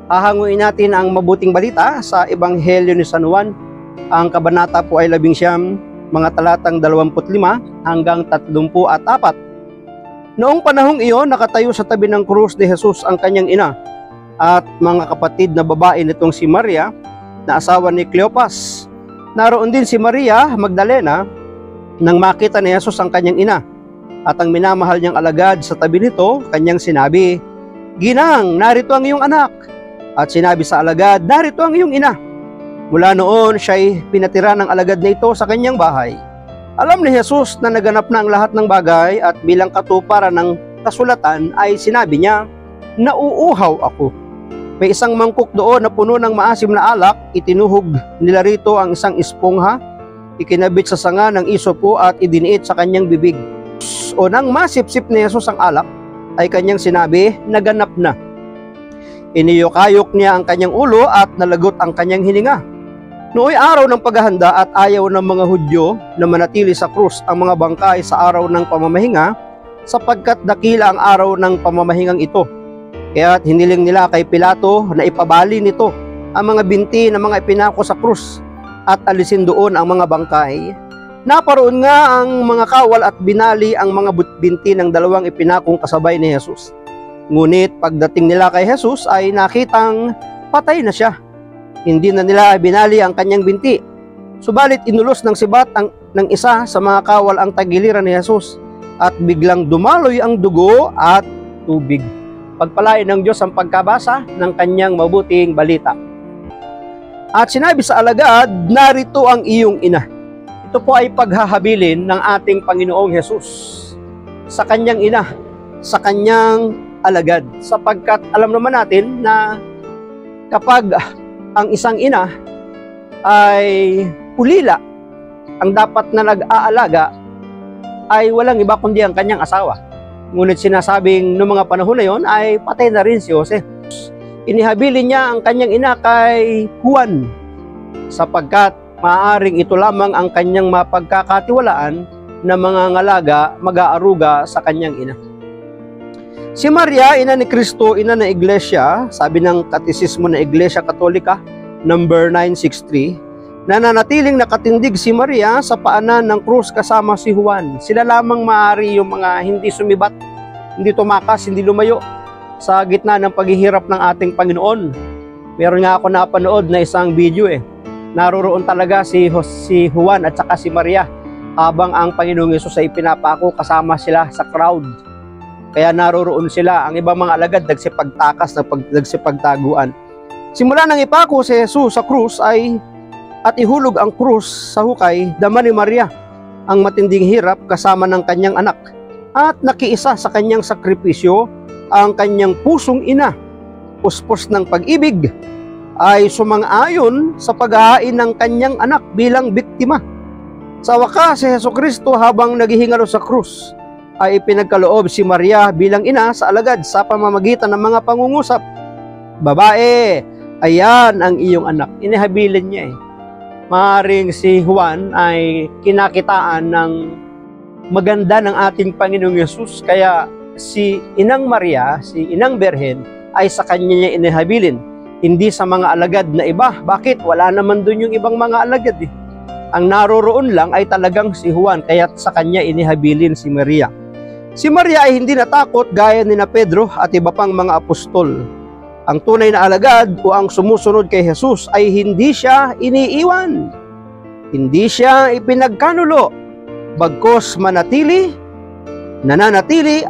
Hahanguin natin ang mabuting balita sa Ebanghelyo ni San Juan. Ang kabanata po ay 11, mga talatang 25 hanggang 34. Noong panahong iyon, nakatayo sa tabi ng krus ni Jesus ang kanyang ina at mga kapatid na babae nitong si Maria, na asawa ni Cleopas. Naroon din si Maria Magdalena nang makita ni Jesus ang kanyang ina at ang minamahal niyang alagad sa tabi nito, kanyang sinabi, "Ginang, narito ang iyong anak." At sinabi sa alagad, "Narito ang iyong ina." Mula noon, siya'y pinatira ng alagad na ito sa kanyang bahay. Alam ni Jesus na naganap na ang lahat ng bagay at bilang katuparan ng kasulatan ay sinabi niya, "Nauuhaw ako." May isang mangkok doon na puno ng maasim na alak, itinuhog nila rito ang isang espongha, ikinabit sa sanga ng isopo at idiniit sa kanyang bibig. O nang masipsip ni Jesus ang alak, ay kanyang sinabi, "Naganap na." Iniyokayok niya ang kanyang ulo at nalagot ang kanyang hininga. Nooy araw ng paghahanda at ayaw ng mga Hudyo na manatili sa krus ang mga bangkay sa araw ng pamamahinga, sapagkat dakila ang araw ng pamamahingang ito. Kaya't hiniling nila kay Pilato na ipabali nito ang mga binti ng mga ipinako sa krus at alisin doon ang mga bangkay. Naparoon nga ang mga kawal at binali ang mga binti ng dalawang ipinakong kasabay ni Jesus. Ngunit pagdating nila kay Jesus ay nakitang patay na siya. Hindi na nila binali ang kanyang binti. Subalit inulos ng sibat ng isa sa mga kawal ang tagiliran ni Jesus at biglang dumaloy ang dugo at tubig. Pagpalain ng Diyos ang pagkabasa ng kanyang mabuting balita. At sinabi sa alagad, "Narito ang iyong ina." Ito po ay paghahabilin ng ating Panginoong Jesus sa kanyang ina, sa kanyang alagad. Sapagkat alam naman natin na kapag ang isang ina ay ulila, ang dapat na nag-aalaga ay walang iba kundi ang kanyang asawa. Ngunit sinasabing noong mga panahon na yon ay patay na rin si Jose. Inihabilin niya ang kanyang ina kay Juan sapagkat maaaring ito lamang ang kanyang mapagkakatiwalaan na mga ngalaga mag-aaruga sa kanyang ina. Si Maria, ina ni Kristo, ina ng Iglesia, sabi ng Katisismo ng Iglesia Katolika, number 963, nananatiling nakatindig si Maria sa paanan ng krus kasama si Juan. Sila lamang maaari yung mga hindi sumibat, hindi tumakas, hindi lumayo sa gitna ng paghihirap ng ating Panginoon. Meron nga ako napanood na isang video Naroroon talaga si Juan at saka si Maria habang ang Panginoong Hesus ay pinapako, kasama sila sa crowd. Kaya naroroon sila. Ang ibang mga alagad nagsipagtakas, nagsipagtaguan. Simula nang ipako si Jesus sa krus at ihulog ang krus sa hukay, dama ni Maria ang matinding hirap kasama ng kanyang anak at nakiisa sa kanyang sakripisyo ang kanyang pusong ina. Puspos ng pag-ibig ay sumang-ayon sa paghahain ng kanyang anak bilang biktima. Sa wakas, si Jesucristo habang naghihingalo sa krus ay ipinagkaloob si Maria bilang ina sa alagad sa pamamagitan ng mga pangungusap. "Babae, ayan ang iyong anak." Inihabilin niya Maaaring si Juan ay kinakitaan ng maganda ng ating Panginoong Yesus, kaya si Inang Maria, si Inang Berhen, ay sa kanya niya inihabilin, hindi sa mga alagad na iba. Bakit? Wala naman dun yung ibang mga alagad Ang naroroon lang ay talagang si Juan, kaya sa kanya inihabilin si Maria. Si Maria ay hindi natakot gaya ni na Pedro at iba pang mga apostol. Ang tunay na alagad o ang sumusunod kay Jesus ay hindi siya iniiwan. Hindi siya ipinagkanulo. Bagkus nananatili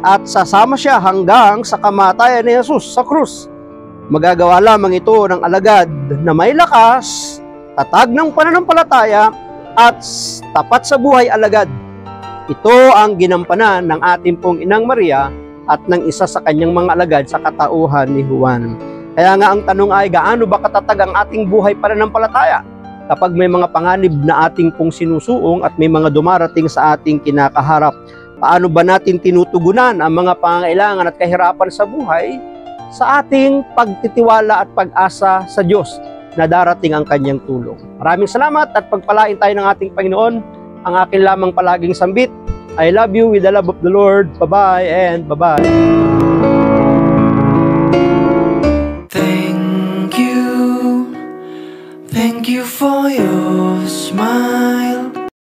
at sasama siya hanggang sa kamatayan ni Jesus sa krus. Magagawa lamang ito ng alagad na may lakas, tatag ng pananampalataya at tapat sa buhay alagad. Ito ang ginampanan ng ating pong Inang Maria at ng isa sa kanyang mga alagad sa katauhan ni Juan. Kaya nga ang tanong ay, gaano ba katatag ang ating buhay pananampalataya kapag may mga panganib na ating pong sinusuong at may mga dumarating sa ating kinakaharap? Paano ba natin tinutugunan ang mga pangangailangan at kahirapan sa buhay sa ating pagtitiwala at pag-asa sa Diyos na darating ang kanyang tulong? Maraming salamat at pagpalain tayo ng ating Panginoon. Ang akin lamang palaging sambit, I love you with the love of the Lord. Bye-bye and bye-bye. Thank you for your smile.